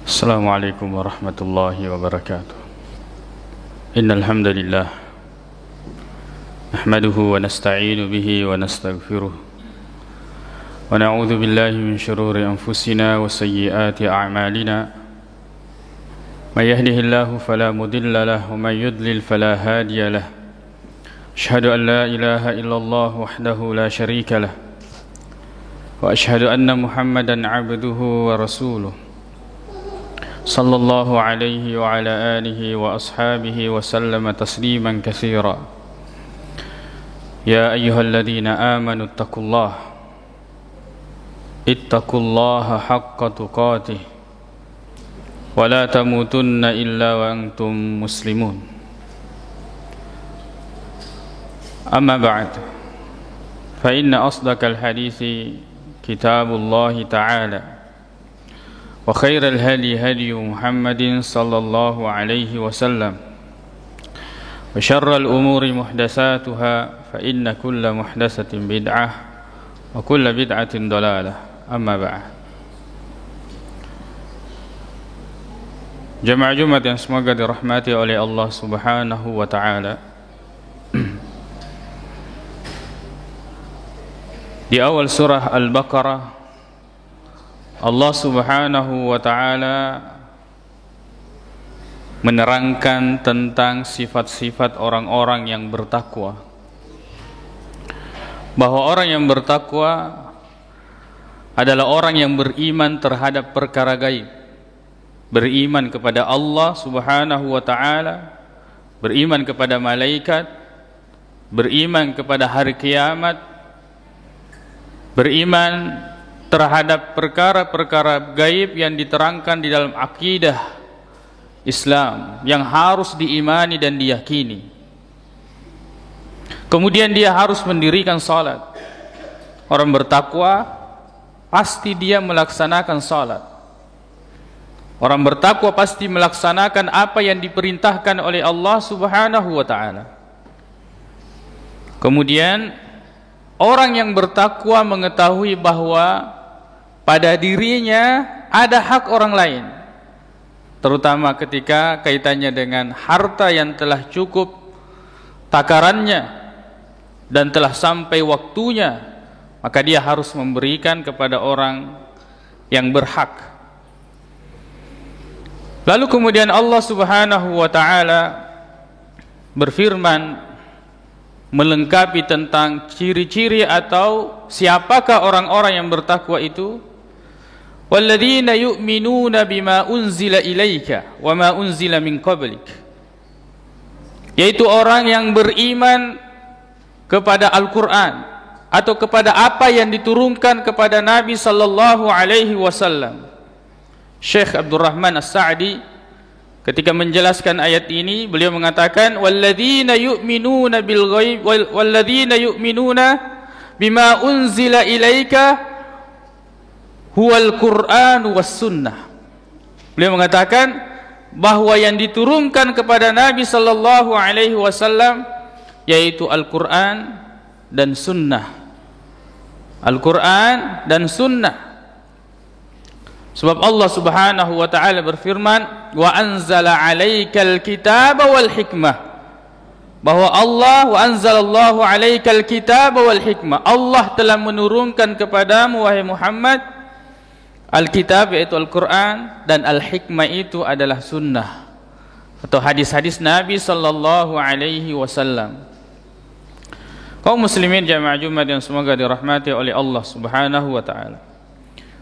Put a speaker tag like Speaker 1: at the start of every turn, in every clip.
Speaker 1: Assalamualaikum warahmatullahi wabarakatuh. Innal hamdalillah nahmaduhu wa nasta'inu bihi wa nastaghfiruh wa na'udzu billahi min shururi anfusina wa sayyiati a'malina. May yahdihillahu fala mudilla lahu wa may yudlil fala hadiya lahu. Asyhadu an la ilaha illallah wahdahu la syarika lah wa asyhadu anna Muhammadan 'abduhu wa rasuluh. Sallallahu alaihi wa ala alihi wa ashabihi wa sallama tasliman katsira. Ya ayyuhalladzina amanu ittaqullaha haqqa tuqatih wa la tamutunna illa wa antum muslimun. Amma ba'd, fa inna asdaqal hadithi kitabullahi ta'ala wa khairal hadi hadi Muhammadin sallallahu alaihi wasallam wa syarral umuri muhdatsatuha fa inna kulla muhdatsatin bid'ah wa kulla bid'atin dalalah. Amma ba'd. Jamaah Jumat yang semoga dirahmati oleh Allah Subhanahu wa taala. Di awal surah Al-Baqarah Allah Subhanahu wa ta'ala menerangkan tentang sifat-sifat orang-orang yang bertakwa, bahwa orang yang bertakwa adalah orang yang beriman terhadap perkara gaib, beriman kepada Allah Subhanahu wa ta'ala, beriman kepada malaikat, beriman kepada hari kiamat, beriman terhadap perkara-perkara gaib yang diterangkan di dalam akidah Islam yang harus diimani dan diyakini. Kemudian dia harus mendirikan salat. Orang bertakwa pasti dia melaksanakan salat. Orang bertakwa pasti melaksanakan apa yang diperintahkan oleh Allah Subhanahu wa ta'ala. Kemudian orang yang bertakwa mengetahui bahwa pada dirinya ada hak orang lain, terutama ketika kaitannya dengan harta yang telah cukup takarannya dan telah sampai waktunya, maka dia harus memberikan kepada orang yang berhak. Lalu kemudian Allah Subhanahu wa ta'ala berfirman melengkapi tentang ciri-ciri atau siapakah orang-orang yang bertakwa itu. Walladzina yu'minuna bima unzila ilaika wa ma unzila min qablik, yaitu orang yang beriman kepada Al-Qur'an atau kepada apa yang diturunkan kepada Nabi sallallahu alaihi wasallam. Syekh Abdurrahman As-Sa'di ketika menjelaskan ayat ini, beliau mengatakan walladzina yu'minuna bil ghaib walladzina yu'minuna bima unzila ilaika huwal Qur'an was sunnah. Beliau mengatakan bahwa yang diturunkan kepada Nabi sallallahu alaihi wasallam yaitu Al-Qur'an dan sunnah. Al-Qur'an dan sunnah. Sebab Allah Subhanahu wa ta'ala berfirman, wa anzala 'alaikal kitaba wal hikmah, bahwa Allah wa anzalallahu 'alaikal kitaba wal hikmah, Allah telah menurunkan kepadamu wahai Muhammad Al-Kitab yaitu Al-Quran, dan Al-Hikmah itu adalah sunnah atau hadis-hadis Nabi sallallahu alaihi wasallam. Kaum muslimin jamaah Jumat yang semoga dirahmati oleh Allah Subhanahu wa ta'ala,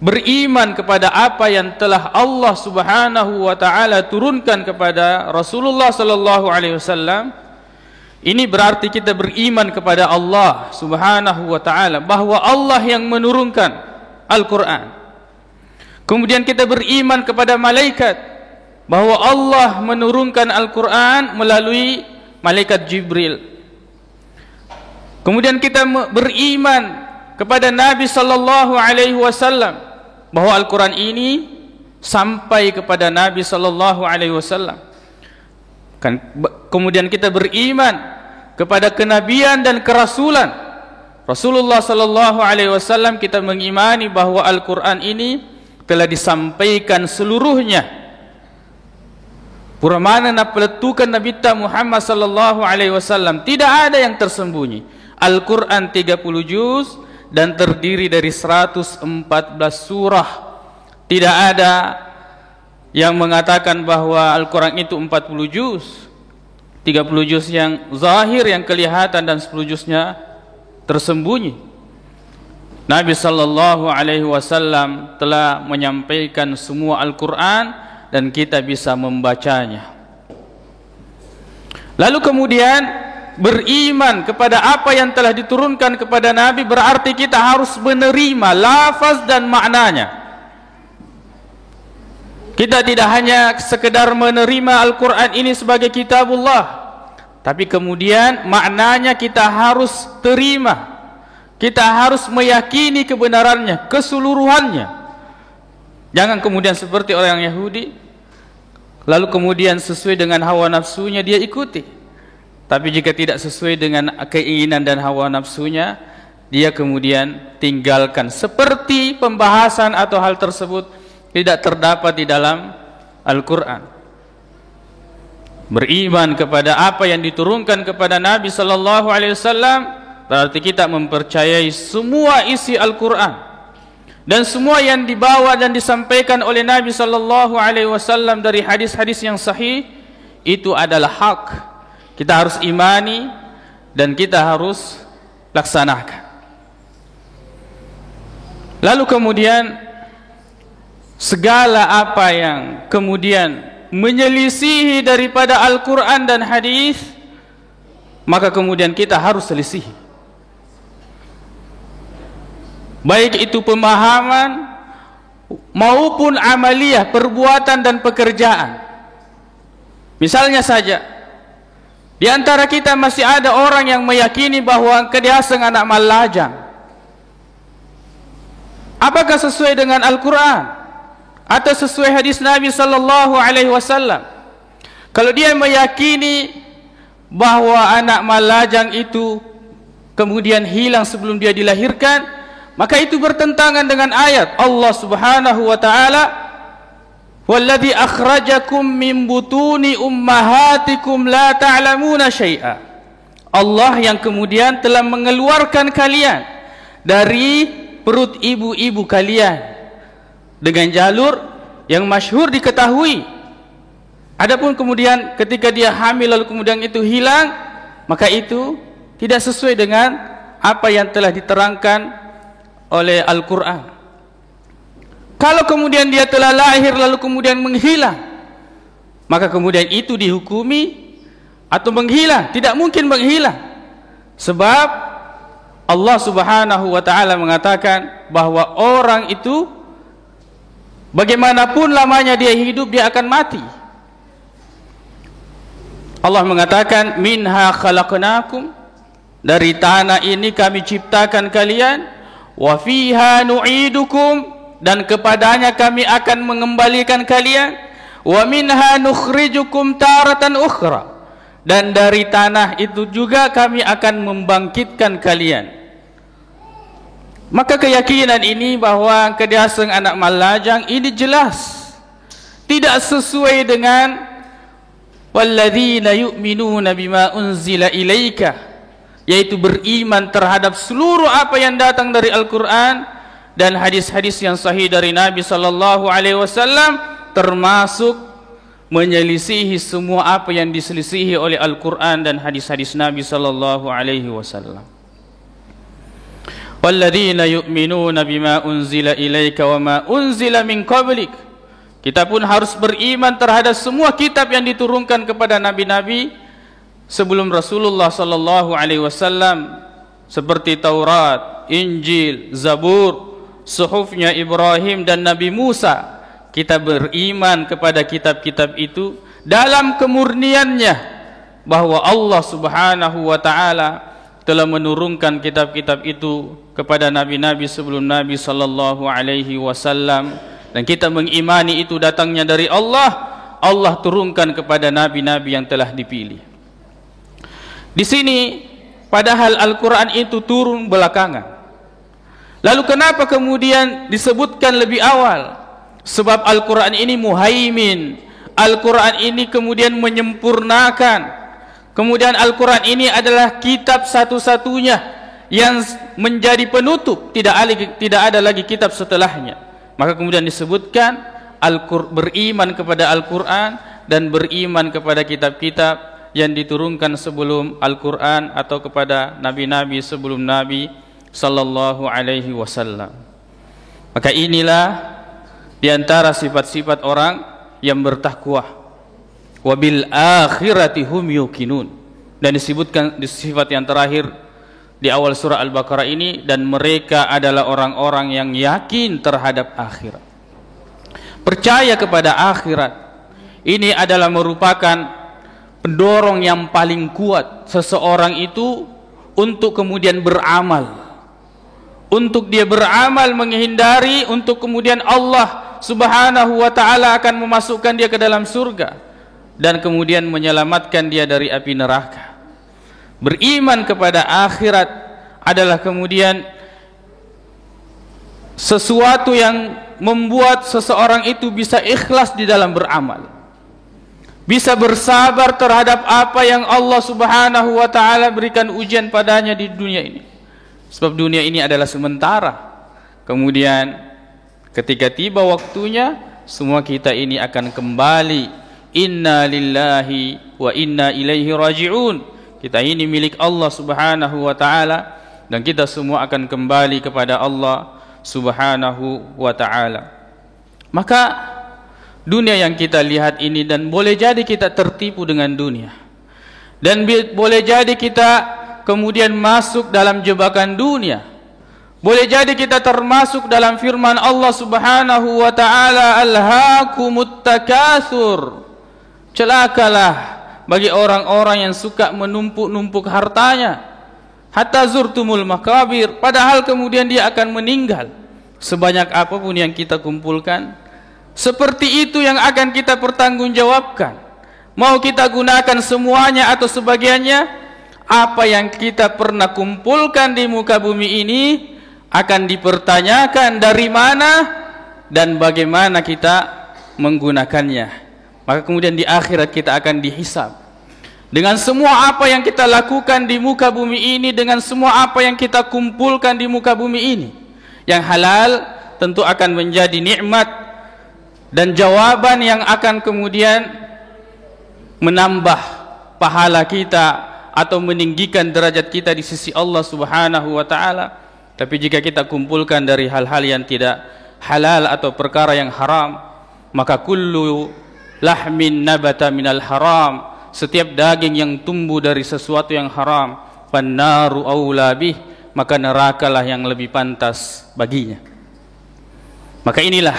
Speaker 1: beriman kepada apa yang telah Allah Subhanahu wa ta'ala turunkan kepada Rasulullah sallallahu alaihi wasallam, ini berarti kita beriman kepada Allah Subhanahu wa ta'ala, bahwa Allah yang menurunkan Al-Quran. Kemudian kita beriman kepada malaikat, bahwa Allah menurunkan Al-Quran melalui malaikat Jibril. Kemudian kita beriman kepada Nabi sallallahu alaihi wasallam, bahwa Al-Quran ini sampai kepada Nabi sallallahu alaihi wasallam. Kemudian kita beriman kepada kenabian dan kerasulan Rasulullah sallallahu alaihi wasallam. Kita mengimani bahwa Al-Quran ini telah disampaikan seluruhnya. Puramana na peletukan Nabi Muhammad sallallahu alaihi wasallam, tidak ada yang tersembunyi. Al-Quran 30 juz dan terdiri dari 114 surah. Tidak ada yang mengatakan bahwa Al-Quran itu 40 juz, 30 juz yang zahir, yang kelihatan, dan 10 juznya tersembunyi. Nabi sallallahu alaihi wasallam telah menyampaikan semua Al-Quran dan kita bisa membacanya. Lalu kemudian beriman kepada apa yang telah diturunkan kepada Nabi berarti kita harus menerima lafaz dan maknanya. Kita tidak hanya sekedar menerima Al-Quran ini sebagai kitabullah, tapi kemudian maknanya kita harus terima. Kita harus meyakini kebenarannya, keseluruhannya. Jangan kemudian seperti orang Yahudi, lalu kemudian sesuai dengan hawa nafsunya dia ikuti. Tapi jika tidak sesuai dengan keinginan dan hawa nafsunya, dia kemudian tinggalkan. Seperti pembahasan atau hal tersebut tidak terdapat di dalam Al-Quran. Beriman kepada apa yang diturunkan kepada Nabi sallallahu alaihi wasallam berarti kita mempercayai semua isi Al-Quran dan semua yang dibawa dan disampaikan oleh Nabi sallallahu alaihi wasallam dari hadis-hadis yang sahih itu adalah hak. Kita harus imani dan kita harus laksanakan. Lalu kemudian segala apa yang kemudian menyelisihi daripada Al-Quran dan hadis, maka kemudian kita harus selisihi. Baik itu pemahaman maupun amaliyah, perbuatan dan pekerjaan. Misalnya saja, di antara kita masih ada orang yang meyakini bahwa dia anak malajang. Apakah sesuai dengan Al-Quran atau sesuai hadis Nabi sallallahu alaihi wasallam? Kalau dia meyakini bahwa anak malajang itu kemudian hilang sebelum dia dilahirkan, maka itu bertentangan dengan ayat Allah Subhanahu wa taala, "Walladzi akhrajakum min butuni ummahatikum la ta'lamuna syai'a." Allah yang kemudian telah mengeluarkan kalian dari perut ibu-ibu kalian dengan jalur yang masyhur diketahui. Adapun kemudian ketika dia hamil lalu kemudian itu hilang, maka itu tidak sesuai dengan apa yang telah diterangkan oleh Al-Quran. Kalau kemudian dia telah lahir lalu kemudian menghilang, maka kemudian itu dihukumi atau menghilang. Tidak mungkin menghilang, sebab Allah Subhanahu wa ta'ala mengatakan bahwa orang itu bagaimanapun lamanya dia hidup, dia akan mati. Allah mengatakan, "Minha khalaqnakum," dari tanah ini kami ciptakan kalian, "wa fiha nu'idukum," dan kepadanya kami akan mengembalikan kalian, "wa minha nukhrijukum taratan ukhra," dan dari tanah itu juga kami akan membangkitkan kalian. Maka keyakinan ini bahwa kedasang anak malajang ini jelas tidak sesuai dengan walladzina yu'minuna bima unzila ilaika, yaitu beriman terhadap seluruh apa yang datang dari Al-Quran dan hadis-hadis yang sahih dari Nabi sallallahu alaihi wasallam, termasuk menyelisihi semua apa yang diselisihi oleh Al-Quran dan hadis-hadis Nabi sallallahu alaihi wasallam. Walladzina yu'minuna bima unzila ilaika wa ma unzila min qablik. Kita pun harus beriman terhadap semua kitab yang diturunkan kepada nabi-nabi sebelum Rasulullah sallallahu alaihi wasallam, seperti Taurat, Injil, Zabur, suhufnya Ibrahim dan Nabi Musa. Kita beriman kepada kitab-kitab itu dalam kemurniannya, bahwa Allah Subhanahu wa taala telah menurunkan kitab-kitab itu kepada nabi-nabi sebelum Nabi sallallahu alaihi wasallam, dan kita mengimani itu datangnya dari Allah. Allah turunkan kepada nabi-nabi yang telah dipilih. Di sini padahal Al-Quran itu turun belakangan. Lalu kenapa kemudian disebutkan lebih awal? Sebab Al-Quran ini muhaimin, Al-Quran ini kemudian menyempurnakan, kemudian Al-Quran ini adalah kitab satu-satunya yang menjadi penutup, tidak ada lagi kitab setelahnya. Maka kemudian disebutkan beriman kepada Al-Quran dan beriman kepada kitab-kitab yang diturunkan sebelum Al-Quran atau kepada nabi-nabi sebelum Nabi sallallahu alaihi wasallam. Maka inilah di antara sifat-sifat orang yang bertakwa. Wabil akhirati hum yuqinun. Dan disebutkan di sifat yang terakhir di awal surah Al-Baqarah ini, dan mereka adalah orang-orang yang yakin terhadap akhirat. Percaya kepada akhirat ini adalah merupakan pendorong yang paling kuat seseorang itu untuk kemudian beramal, untuk dia beramal menghindari, untuk kemudian Allah subhanahu wa ta'ala akan memasukkan dia ke dalam surga dan kemudian menyelamatkan dia dari api neraka. Beriman kepada akhirat adalah kemudian sesuatu yang membuat seseorang itu bisa ikhlas di dalam beramal, bisa bersabar terhadap apa yang Allah subhanahu wa ta'ala berikan ujian padanya di dunia ini. Sebab dunia ini adalah sementara. Kemudian ketika tiba waktunya, semua kita ini akan kembali. Inna lillahi wa inna ilaihi raji'un. Kita ini milik Allah subhanahu wa ta'ala, dan kita semua akan kembali kepada Allah subhanahu wa ta'ala. Maka dunia yang kita lihat ini, dan boleh jadi kita tertipu dengan dunia, dan boleh jadi kita kemudian masuk dalam jebakan dunia, boleh jadi kita termasuk dalam firman Allah subhanahu wa ta'ala, alhaakumut takatsur. Celakalah bagi orang-orang yang suka menumpuk-numpuk hartanya, hatta zurtumul makabir, padahal kemudian dia akan meninggal. Sebanyak apapun yang kita kumpulkan, seperti itu yang akan kita pertanggungjawabkan. Mau kita gunakan semuanya atau sebagiannya, apa yang kita pernah kumpulkan di muka bumi ini akan dipertanyakan dari mana dan bagaimana kita menggunakannya. Maka kemudian di akhirat kita akan dihisab dengan semua apa yang kita lakukan di muka bumi ini, dengan semua apa yang kita kumpulkan di muka bumi ini. Yang halal tentu akan menjadi nikmat dan jawaban yang akan kemudian menambah pahala kita atau meninggikan derajat kita di sisi Allah subhanahu wa ta'ala. Tapi jika kita kumpulkan dari hal-hal yang tidak halal atau perkara yang haram, maka kullu lahmin nabata minal haram, setiap daging yang tumbuh dari sesuatu yang haram, fannaru aula bih, maka nerakalah yang lebih pantas baginya. Maka inilah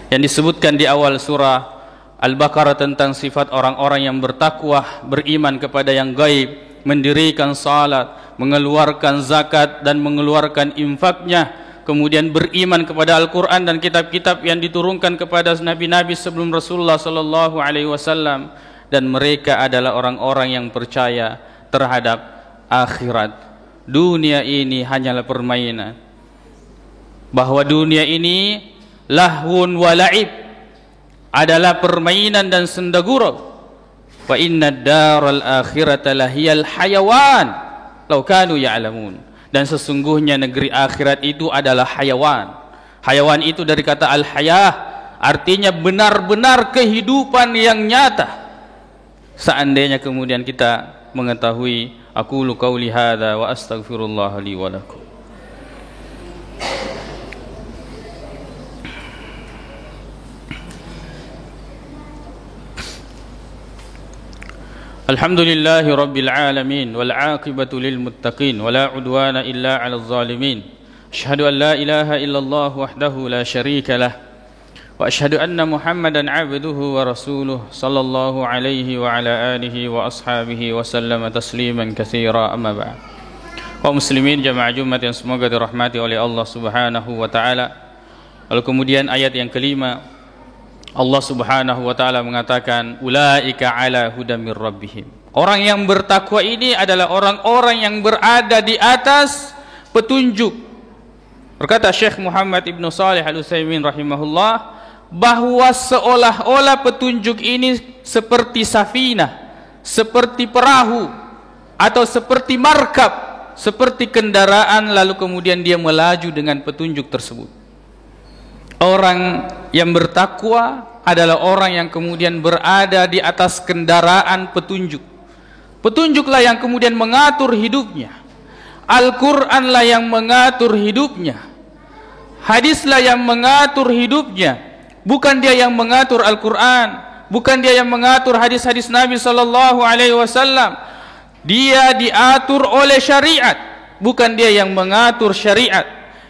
Speaker 1: yang disebutkan di awal surah Al-Baqarah tentang sifat orang-orang yang bertakwa, beriman kepada yang gaib, mendirikan salat, mengeluarkan zakat dan mengeluarkan infaknya, kemudian beriman kepada Al-Quran dan kitab-kitab yang diturunkan kepada nabi-nabi sebelum Rasulullah sallallahu alaihi wasallam, dan mereka adalah orang-orang yang percaya terhadap akhirat. Dunia ini hanyalah permainan, bahwa dunia ini lahwun wa la'ib, adalah permainan dan sendagurau. Wa inna daral akhirata lahiyal hayawan law kanu ya'lamun. Dan sesungguhnya negeri akhirat itu adalah hayawan. Hayawan itu dari kata al-hayah, artinya benar-benar kehidupan yang nyata. Seandainya kemudian kita mengetahui, aqulu qauli hadza wa astaghfirullah li wa lakum. Alhamdulillahi rabbil alamin wal aqibatu lil muttaqin wala udwana illa 'alal zalimin. Asyhadu an la ilaha illallah wahdahu la syarika lah wa asyhadu anna Muhammadan 'abduhu wa rasuluh sallallahu alaihi wa ala alihi wa ashabihi wa sallama tasliman katsira, amma ba'd. Kaum muslimin jamaah Jumat yang semoga dirahmati oleh Allah Subhanahu wa taala. Lalu kemudian ayat yang kelima, Allah subhanahu wa ta'ala mengatakan, ulaika ala hudam mir rabbihim. Orang yang bertakwa ini adalah orang-orang yang berada di atas petunjuk. Berkata Syekh Muhammad Ibn Salih Al-Utsaimin rahimahullah, bahwa seolah-olah petunjuk ini seperti safinah, seperti perahu, atau seperti markab, seperti kendaraan, lalu kemudian dia melaju dengan petunjuk tersebut. Orang yang bertakwa adalah orang yang kemudian berada di atas kendaraan petunjuk. Petunjuklah yang kemudian mengatur hidupnya. Al-Quranlah yang mengatur hidupnya. Hadislah yang mengatur hidupnya. Bukan dia yang mengatur Al-Quran, bukan dia yang mengatur hadis-hadis Nabi sallallahu alaihi wasallam. Dia diatur oleh syariat, bukan dia yang mengatur syariat.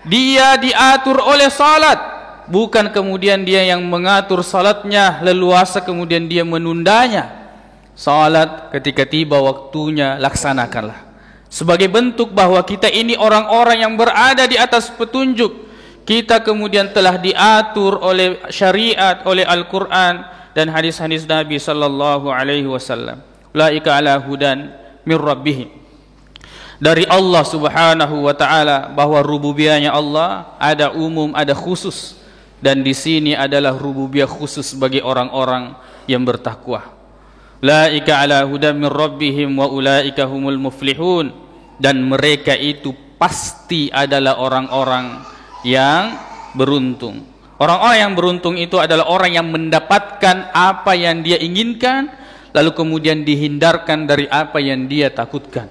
Speaker 1: Dia diatur oleh salat, bukan kemudian dia yang mengatur salatnya leluasa kemudian dia menundanya. Salat ketika tiba waktunya laksanakanlah. Sebagai bentuk bahwa kita ini orang-orang yang berada di atas petunjuk. Kita kemudian telah diatur oleh syariat, oleh Al-Quran dan hadis-hadis Nabi sallallahu alaihi wasallam. Ulaika ala hudan min rabbihim. Dari Allah Subhanahu wa taala, bahwa rububiyahnya Allah ada umum, ada khusus, dan di sini adalah rububiyah khusus bagi orang-orang yang bertakwa. Ulaika ala hudan min rabbihim wa ulaika humul muflihun. Dan mereka itu pasti adalah orang-orang yang beruntung. Orang-orang yang beruntung itu adalah orang yang mendapatkan apa yang dia inginkan, lalu kemudian dihindarkan dari apa yang dia takutkan.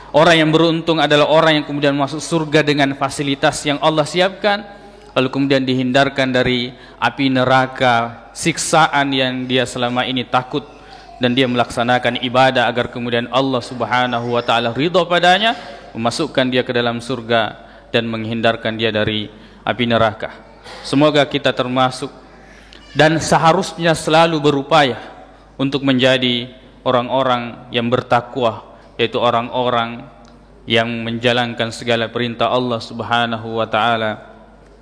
Speaker 1: Orang yang beruntung adalah orang yang kemudian masuk surga dengan fasilitas yang Allah siapkan, lalu kemudian dihindarkan dari api neraka, siksaan yang dia selama ini takut, dan dia melaksanakan ibadah agar kemudian Allah Subhanahu wa taala ridha padanya, memasukkan dia ke dalam surga dan menghindarkan dia dari api neraka. Semoga kita termasuk dan seharusnya selalu berupaya untuk menjadi orang-orang yang bertakwa, yaitu orang-orang yang menjalankan segala perintah Allah Subhanahu wa taala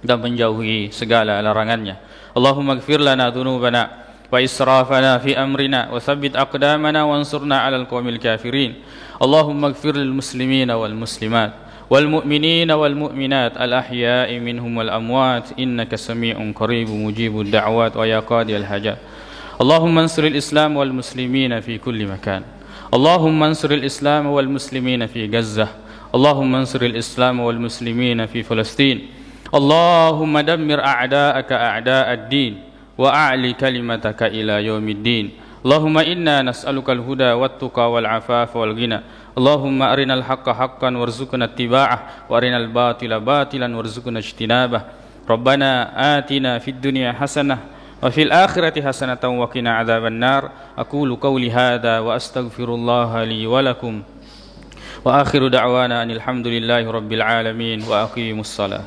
Speaker 1: dan menjauhi segala larangannya. Allahumma ighfir lana dhunubana wa israfana fi amrina wa tsabbit aqdamana wansurna 'alal qaumil kafirin. Allahumma ighfir lil muslimina wal muslimat والمؤمنين والمؤمنات الأحياء منهم والأموات إنك سميع قريب مجيب الدعوات ويا قاضي الحاجات. اللهم انصر الإسلام والمسلمين في كل مكان. اللهم انصر الإسلام والمسلمين في غزة. اللهم انصر الإسلام والمسلمين في فلسطين. اللهم دمر أعداءك أعداء الدين وأعلي كلمتك إلى يوم الدين. اللهم إنا نسألك الهدى والتقى والعفاف والغنى. اللهم أرنا الحق حقا وارزقنا اتباعه وأرنا الباطل باطلا وارزقنا اجتنابه. ربنا آتنا في الدنيا حسنة وفي الآخرة حسنة وقنا عذاب النار. أقول قولي هذا وأستغفر الله لي ولكم وآخر دعوانا أن الحمد لله رب العالمين وأقيموا الصلاة.